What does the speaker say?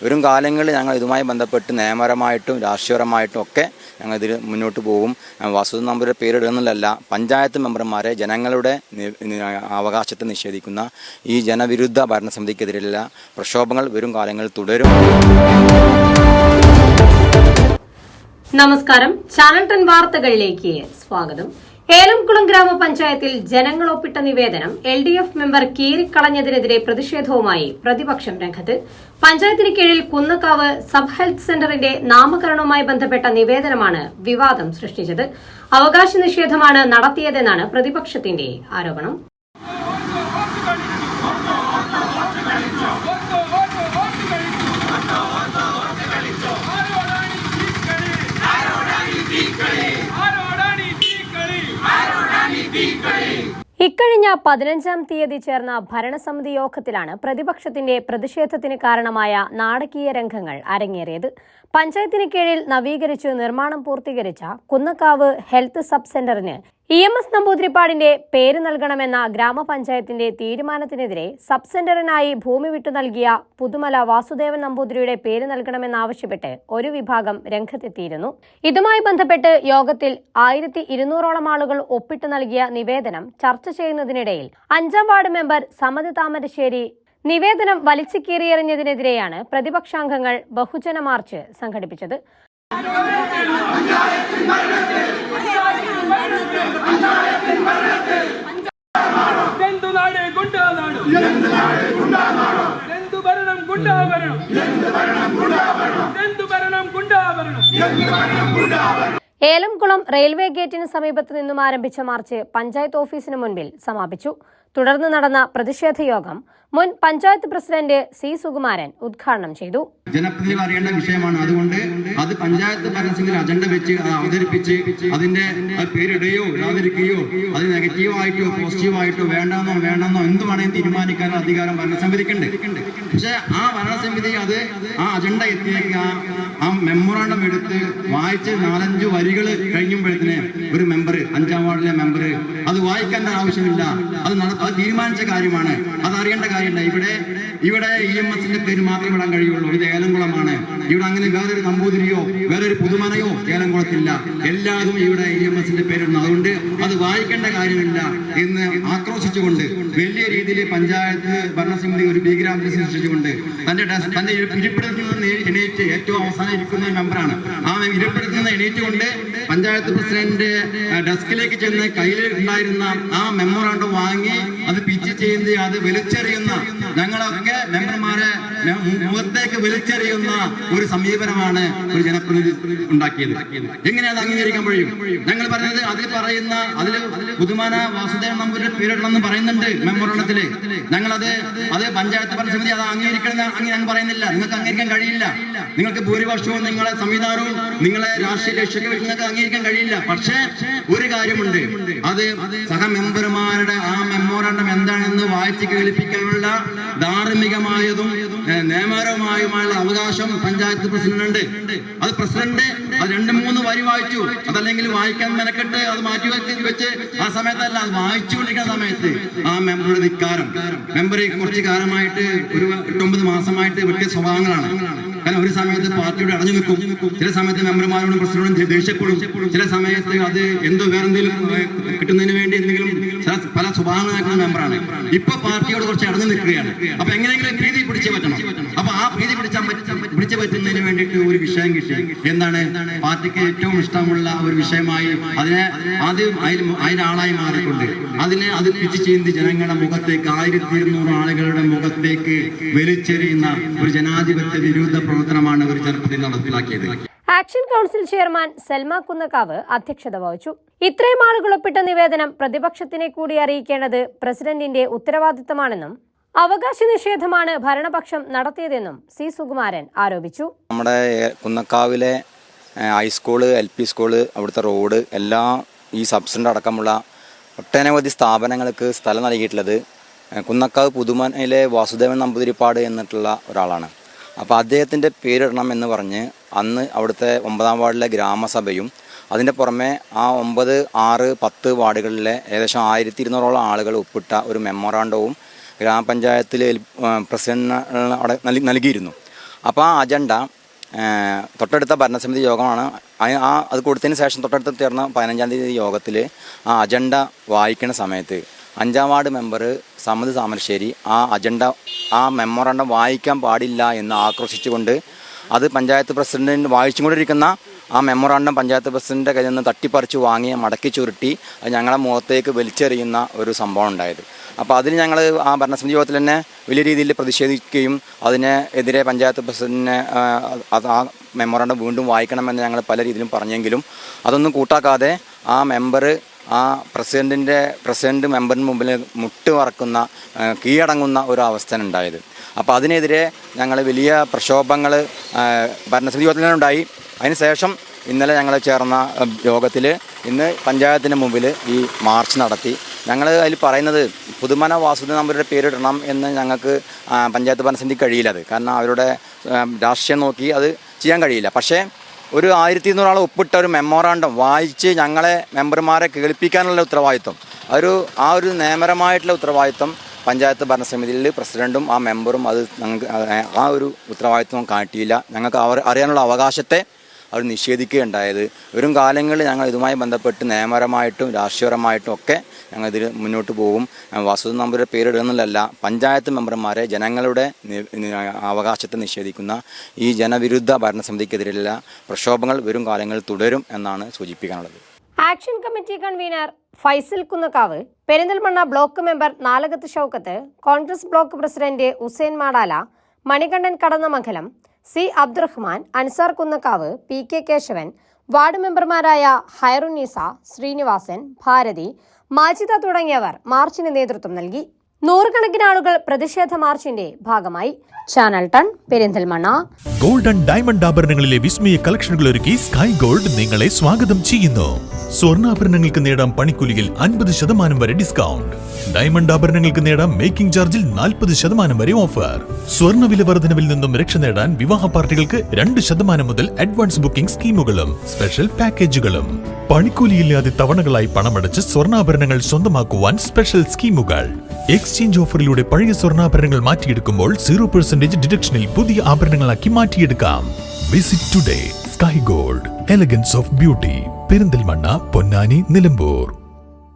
വരും കാലങ്ങളിൽ ഞങ്ങൾ ഇതുമായി ബന്ധപ്പെട്ട് നിയമപരമായിട്ടും രാഷ്ട്രീയപരമായിട്ടും ഒക്കെ ഞങ്ങൾ ഇതിൽ മുന്നോട്ട് പോകും. വാസുദേവൻ നമ്പൂതിരിയുടെ പേരിടുന്നതല്ല, പഞ്ചായത്ത് മെമ്പർമാരെ ജനങ്ങളുടെ അവകാശത്തെ നിഷേധിക്കുന്ന ഈ ജനവിരുദ്ധ ഭരണസമിതിക്കെതിരെയുള്ള പ്രക്ഷോഭങ്ങൾ വരും കാലങ്ങളിൽ തുടരും. നമസ്കാരം, ചാനൽ 10 വാർത്തകളിലേക്ക് സ്വാഗതം. ഏലംകുളം ഗ്രാമപഞ്ചായത്തിൽ ജനങ്ങൾ ഒപ്പിട്ട നിവേദനം LDF മെമ്പർ കീറിക്കളഞ്ഞതിനെതിരെ പ്രതിഷേധവുമായി പ്രതിപക്ഷം രംഗത്ത്. പഞ്ചായത്തിന് കീഴിൽ കുന്നക്കാവ് സബ് ഹെൽത്ത് സെന്ററിന്റെ നാമകരണവുമായി ബന്ധപ്പെട്ട നിവേദനമാണ് വിവാദം സൃഷ്ടിച്ചത്. അവകാശ നിഷേധമാണ് നടത്തിയതെന്നാണ് പ്രതിപക്ഷത്തിന്റെ ആരോപണം. ഇക്കഴിഞ്ഞ 15-ാം തീയതി ചേർന്ന ഭരണസമിതി യോഗത്തിലാണ് പ്രതിപക്ഷത്തിന്റെ പ്രതിഷേധത്തിന് കാരണമായ നാടകീയ രംഗങ്ങൾ അരങ്ങേറിയത്. പഞ്ചായത്തിന് കീഴിൽ നവീകരിച്ച് നിർമ്മാണം പൂർത്തീകരിച്ച കുന്നക്കാവ് ഹെൽത്ത് സബ് സെന്ററിന് EMS നമ്പൂതിരിപ്പാടിന്റെ പേര് നൽകണമെന്ന ഗ്രാമപഞ്ചായത്തിന്റെ തീരുമാനത്തിനെതിരെ സബ് സെന്ററിനായി ഭൂമി വിട്ടു നൽകിയ പുതുമല വാസുദേവൻ നമ്പൂതിരിയുടെ പേര് നൽകണമെന്നാവശ്യപ്പെട്ട് ഒരു വിഭാഗം രംഗത്തെത്തിയിരുന്നു. ഇതുമായി ബന്ധപ്പെട്ട് യോഗത്തിൽ 1200ഓളം ആളുകൾ ഒപ്പിട്ടു നൽകിയ നിവേദനം ചർച്ച ചെയ്യുന്നതിനിടയിൽ 5-ാം വാർഡ് മെമ്പർ സമത് താമരശ്ശേരി നിവേദനം വലിച്ചു കീറിയെറിഞ്ഞതിനെതിരെയാണ് പ്രതിപക്ഷാംഗങ്ങൾ ബഹുജന മാർച്ച് സംഘടിപ്പിച്ചത്. ഏലംകുളം റെയിൽവേ ഗേറ്റിന് സമീപത്ത് നിന്നും ആരംഭിച്ച മാർച്ച് പഞ്ചായത്ത് ഓഫീസിന് മുൻപിൽ സമാപിച്ചു. തുടർന്ന് നടന്ന പ്രതിഷേധ യോഗം മുൻ പഞ്ചായത്ത് പ്രസിഡന്റ് C. സുകുമാരൻ ഉദ്ഘാടനം ചെയ്തു. ജനപ്രതിനിധികൾ അറിയേണ്ട വിഷയമാണ്. അതുകൊണ്ട് അത് പഞ്ചായത്ത് ഭരണസമിതി അജണ്ട വെച്ച് അവതരിപ്പിച്ച് അതിന്റെ പേരിടുകയോ ഇടാതിരിക്കുകയോ അത് നെഗറ്റീവായിട്ടോ പോസിറ്റീവായിട്ടോ വേണ്ടെന്നോ എന്ത് വേണമെങ്കിൽ തീരുമാനിക്കാൻ അധികാരം ഭരണസമിതിക്കുണ്ട്. പക്ഷെ ആ ഭരണസമിതി അത് ആ അജണ്ട എത്തിയേക്ക് ആ മെമ്മോറാണ്ടം എടുത്ത് വായിച്ച് 4-5 വരികൾ കഴിയുമ്പോഴത്തേന് ഒരു മെമ്പർ 5-ാം വാർഡിലെ മെമ്പർ അത് വായിക്കേണ്ട ആവശ്യമില്ല, അത് തീരുമാനിച്ച കാര്യമാണ്, അതറിയേണ്ട കാര്യമില്ല. ഇവിടെ EMSന്റെ പേര് മാത്രമേ ഇടാൻ കഴിയുള്ളൂ. ഇത് ഏലംകുളമാണ്. ഇവിടെ അങ്ങനെ വേറൊരു നമ്പൂതിരിയോ വേറൊരു പുതുമനയോ ഏലംകുളത്തില്ല. എല്ലാതും ഇവിടെ EMSന്റെ പേരിടുന്നു. അതുകൊണ്ട് അത് വായിക്കേണ്ട കാര്യമില്ല എന്ന് ആക്രോശിച്ചുകൊണ്ട് വലിയ രീതിയിൽ പഞ്ചായത്ത് ഭരണസമിതി ഒരു ഭീകരാന്തരം സൃഷ്ടിച്ചുകൊണ്ട് തന്റെ ഇരിപ്പിടത്തിൽ നിന്ന് എണീറ്റ് ഏറ്റവും അവസാനം ഇരിക്കുന്ന മെമ്പറാണ്. ആ ഇരിപ്പിടത്തിൽ എണീറ്റ് കൊണ്ട് പഞ്ചായത്ത് പ്രസിഡന്റ് ഡെസ്കിലേക്ക് ചെന്ന് കയ്യിൽ ഉണ്ടായിരുന്ന ആ മെമ്മോറാണ്ടം വാങ്ങി അത് പിച്ച് ചെയ്ത് അത് വലിച്ചെറിയുന്ന, ഞങ്ങളൊക്കെ മെമ്പർമാരെ മുഖത്തേക്ക് വലിച്ചെറിയുന്ന ഒരു സമീപനമാണ് ഒരു ജനപ്രതിനിധി ഉണ്ടാക്കിയത്. എങ്ങനെയാണ് അത് അംഗീകരിക്കാൻ കഴിയും? ഞങ്ങൾ പറഞ്ഞത് അതിൽ പുതുമാന വാസുദേവൻ നമ്പൂതിരിയുടെ പേരിടണമെന്ന് പറയുന്നുണ്ട് മെമ്മോറാണ്ടത്തില്. ഞങ്ങളത് പഞ്ചായത്ത് ഭരണസമിതി അത് അംഗീകരിക്കണം ഞങ്ങൾ പറയുന്നില്ല. നിങ്ങൾക്ക് അംഗീകരിക്കാൻ കഴിയില്ല. നിങ്ങൾക്ക് ഭൂരിപക്ഷവും നിങ്ങളെ സംവിധാനവും നിങ്ങളെ രാഷ്ട്രീയ ലക്ഷ്യമൊക്കെ വെച്ച് നിങ്ങൾക്ക് അംഗീകരിക്കാൻ കഴിയില്ല. പക്ഷേ ഒരു കാര്യമുണ്ട്, അത് സഹമെമ്പർമാരുടെ ആ മെമ്മോറാണ്ടം എന്താണെന്ന് വായിച്ച് കേൾപ്പിക്കാനുള്ള ധാർമ്മികമായതും നിയമപരമായുമുള്ള അവകാശം പഞ്ചായത്ത് പ്രസിഡന്റ്. അത് പ്രസിഡന്റ് അത് 2-3 വരി വായിച്ചു, അതല്ലെങ്കിൽ വായിക്കാൻ മെനക്കെട്ട് അത് മാറ്റി വെച്ച് ആ സമയത്തല്ല, അത് വായിച്ചുകൊണ്ടിരിക്കുന്ന സമയത്ത് ആ മെമ്പറുടെ ധിക്കാരം, മെമ്പർ കുറച്ച് കാലമായിട്ട് ഒരു 8-9 മാസമായിട്ട് വ്യക്തി സ്വഭാവങ്ങളാണ്. കാരണം ഒരു സമയത്ത് പാർട്ടിയോട് അടഞ്ഞു നിൽക്കും, ചില സമയത്ത് മെമ്പർമാരോടും പ്രസിഡന്റും ദേഷ്യപ്പെടും, ചില സമയത്ത് അത് എന്തോ വേറെന്തെങ്കിലും കിട്ടുന്നതിന് വേണ്ടി എന്തെങ്കിലും പല സ്വഭാവങ്ങളാക്കുന്ന മെമ്പറാണ്. ഇപ്പൊ പാർട്ടിയോട് കുറച്ച് അടഞ്ഞു നിൽക്കുകയാണ്. അപ്പൊ എങ്ങനെയെങ്കിലും പ്രീതി പിടിച്ചു പറ്റണം. അപ്പൊ ആ പ്രീതി പിടിച്ചു പറ്റുന്നതിന് വേണ്ടിയിട്ട് ഒരു വിഷയം കിട്ടി. എന്താണ്? പാർട്ടിക്ക് ഏറ്റവും ഇഷ്ടമുള്ള ഒരു വിഷയമായി അതിനെ ആദ്യം അതിനാളായി മാറിക്കൊണ്ട് അത് പിച്ച് ചെയ്യുന്ന ജനങ്ങളുടെ മുഖത്തേക്ക് 1200 ആളുകളുടെ മുഖത്തേക്ക് വലിച്ചെറിയുന്ന ഒരു ജനാധിപത്യ വിരുദ്ധ പ്രവർത്തനമാണ് ഒരു ജനപ്രതിനിധി നടപ്പിലാക്കിയത്. Action council chairman Salma Kunnakkavu അധ്യക്ഷത വഹിച്ചു. ഇത്രയും ആളുകൾ ഒപ്പിട്ട നിവേദനം പ്രതിപക്ഷത്തിനെ കൂടി അറിയിക്കേണ്ടത് പ്രസിഡന്റിന്റെ ഉത്തരവാദിത്തമാണെന്നും അവകാശ നിഷേധമാണ് ഭരണപക്ഷം നടത്തിയതെന്നും C. സുകുമാരൻ ആരോപിച്ചു. നമ്മുടെ കുന്നക്കാവിലെ ഹൈസ്കൂള്, LP സ്കൂള്, അവിടുത്തെ റോഡ് എല്ലാം ഈ സബ് സെന്റർ അടക്കമുള്ള ഒട്ടനവധി സ്ഥാപനങ്ങൾക്ക് സ്ഥലം നൽകിയിട്ടുള്ളത് കുന്നക്കാവ് പുതുമനയിലെ വാസുദേവൻ നമ്പൂതിരിപ്പാട് എന്നിട്ടുള്ള ഒരാളാണ്. അപ്പോൾ അദ്ദേഹത്തിൻ്റെ പേരിടണം എന്ന് പറഞ്ഞ് അന്ന് അവിടുത്തെ 9-ാം വാർഡിലെ ഗ്രാമസഭയും അതിൻ്റെ പുറമെ ആ 9, 6, 10 വാർഡുകളിലെ ഏകദേശം 1200ഓളം ആളുകൾ ഒപ്പിട്ട ഒരു മെമ്മോറാണ്ടവും ഗ്രാമപഞ്ചായത്തിൽ പ്രസിഡന്റിന് അവിടെ നൽകിയിരുന്നു. അപ്പോൾ ആ അജണ്ട തൊട്ടടുത്ത ഭരണസമിതി യോഗമാണ്. അത് കൊടുത്തതിന് ശേഷം തൊട്ടടുത്ത് ചേർന്ന 15-ാം തീയതി യോഗത്തിൽ ആ അജണ്ട വായിക്കുന്ന സമയത്ത് 5-ാം വാർഡ് മെമ്പർ സമദ് താമരശ്ശേരി ആ അജണ്ട ആ മെമ്മോറാണ്ടം വായിക്കാൻ പാടില്ല എന്ന് ആക്രോശിച്ചുകൊണ്ട് അത് പഞ്ചായത്ത് പ്രസിഡന്റിന് വായിച്ചുകൊണ്ടിരിക്കുന്ന ആ മെമ്മോറാണ്ടം പഞ്ചായത്ത് പ്രസിഡന്റിൻ്റെ കയ്യിൽ നിന്ന് തട്ടിപ്പറിച്ച് വാങ്ങി മടക്കി ചുരുട്ടി അത് ഞങ്ങളെ മുഖത്തേക്ക് വലിച്ചെറിയുന്ന ഒരു സംഭവം ഉണ്ടായത്. അപ്പോൾ അതിൽ ഞങ്ങൾ ആ ഭരണസമിതി യോഗത്തിൽ തന്നെ വലിയ രീതിയിൽ പ്രതിഷേധിക്കുകയും അതിനെതിരെ പഞ്ചായത്ത് പ്രസിഡന്റിനെ ആ മെമ്മോറാണ്ടം വീണ്ടും വായിക്കണമെന്ന് ഞങ്ങൾ പല രീതിയിലും പറഞ്ഞെങ്കിലും അതൊന്നും കൂട്ടാക്കാതെ ആ മെമ്പർ ആ പ്രസിഡന്റ് മെമ്പറിന് മുമ്പിൽ മുട്ട് വറക്കുന്ന കീഴടങ്ങുന്ന ഒരു അവസ്ഥ ഉണ്ടായത്. അപ്പോൾ അതിനെതിരെ ഞങ്ങൾ വലിയ പ്രക്ഷോഭങ്ങൾ ഭരണസമിതി യോഗത്തിൽ തന്നെ ഉണ്ടായി. അതിനുശേഷം ഇന്നലെ ഞങ്ങൾ ചേർന്ന യോഗത്തിൽ ഇന്ന് പഞ്ചായത്തിന് മുമ്പിൽ ഈ മാർച്ച് നടത്തി. ഞങ്ങൾ അതിൽ പറയുന്നത് പുതുമന വാസുദേവ നമ്പരുടെ പേരിടണം എന്ന് ഞങ്ങൾക്ക് പഞ്ചായത്ത് ഭരണസമിതിക്ക് കഴിയില്ല. അത് കാരണം അവരുടെ രാഷ്ട്രീയം നോക്കി അത് ചെയ്യാൻ കഴിയില്ല. പക്ഷേ ഒരു 1200 ആൾ ഒപ്പിട്ട ഒരു മെമ്മോറാണ്ടം വായിച്ച് ഞങ്ങളെ മെമ്പർമാരെ കേൾപ്പിക്കാനുള്ള ഉത്തരവാദിത്വം ആ ഒരു നിയമപരമായിട്ടുള്ള ഉത്തരവാദിത്വം പഞ്ചായത്ത് ഭരണസമിതിയിൽ പ്രസിഡന്റും ആ മെമ്പറും അത് ഞങ്ങൾക്ക് ആ ഒരു ഉത്തരവാദിത്വം കാട്ടിയില്ല. ഞങ്ങൾക്ക് അറിയാനുള്ള അവകാശത്തെ അവർ നിഷേധിക്കുകയുണ്ടായത്. വരും കാലങ്ങളിൽ ഞങ്ങൾ ഇതുമായി ബന്ധപ്പെട്ട് നിയമപരമായിട്ടും രാഷ്ട്രീയപരമായിട്ടും ഒക്കെ ഞങ്ങൾ ഇതിൽ മുന്നോട്ട് പോകും. വാസുദേവ നമ്പരുടെ പേരിടുന്നതല്ല, പഞ്ചായത്ത് മെമ്പർമാരെ ജനങ്ങളുടെ അവകാശത്തെ നിഷേധിക്കുന്ന ഈ ജനവിരുദ്ധ ഭരണസമിതിക്കെതിരെയുള്ള പ്രക്ഷോഭങ്ങൾ വരും കാലങ്ങളിൽ തുടരും എന്നാണ് സൂചിപ്പിക്കാനുള്ളത്. Action committee convener Faisal Kunnakkavu, Perinthalmanna block member Nalakath Shoukath, Congress block president Hussain Madala, Manikandan Kadannamangalam, C Abdurahman, Ansar Kunnakkavu, P K Keshavan, ward മെമ്പർമാരായ ഹൈറുന്നീസ, ശ്രീനിവാസൻ, ഭാരതി, മാജിദ തുടങ്ങിയവർ മാർച്ചിന് നേതൃത്വം നൽകി. നൂറുകണക്കിന് ആളുകൾ പ്രതിഷേധ മാർച്ചിന്റെ ഭാഗമായി. Channel ton, Perinthalmanna. Gold and diamond ആഭരണങ്ങളിലെ വിസ്മയ കളക്ഷനുകൾ ഒരുക്കി സ്കൈ ഗോൾഡ് നിങ്ങളെ സ്വാഗതം ചെയ്യുന്നു. സ്വർണ്ണാഭരണങ്ങൾക്ക് നേടാം പണിക്കൂലിയിൽ 50% വരെ ഡിസ്കൗണ്ട്. ഡയമണ്ട് ആഭരണങ്ങൾക്ക് നേടാം മേക്കിംഗ് ചാർജിൽ 40% വരെ ഓഫർ. സ്വർണ്ണ വില വർധനവിൽ നിന്നും രക്ഷ നേടാൻ വിവാഹ പാർട്ടികൾക്ക് 2% മുതൽ അഡ്വാൻസ് ബുക്കിംഗ് സ്കീമുകളും സ്പെഷ്യൽ പാക്കേജുകളും. പണിക്കൂലിയില്ലാതെ തവണകളായി പണമടച്ച് സ്വർണ്ണാഭരണങ്ങൾ സ്വന്തമാക്കുവാൻ സ്പെഷ്യൽ സ്കീമുകൾ. എക്സ്ചേഞ്ച് ഓഫറിലൂടെ പഴയ സ്വർണ്ണാഭരണങ്ങൾ മാറ്റിയെടുക്കുമ്പോൾ 0% ഡിഡക്ഷനിൽ പുതിയ ആഭരണങ്ങളാക്കി മാറ്റിയെടുക്കാം. Visit today. Sky gold, elegance of beauty. Perinthalmanna, Ponnani, Nilambur.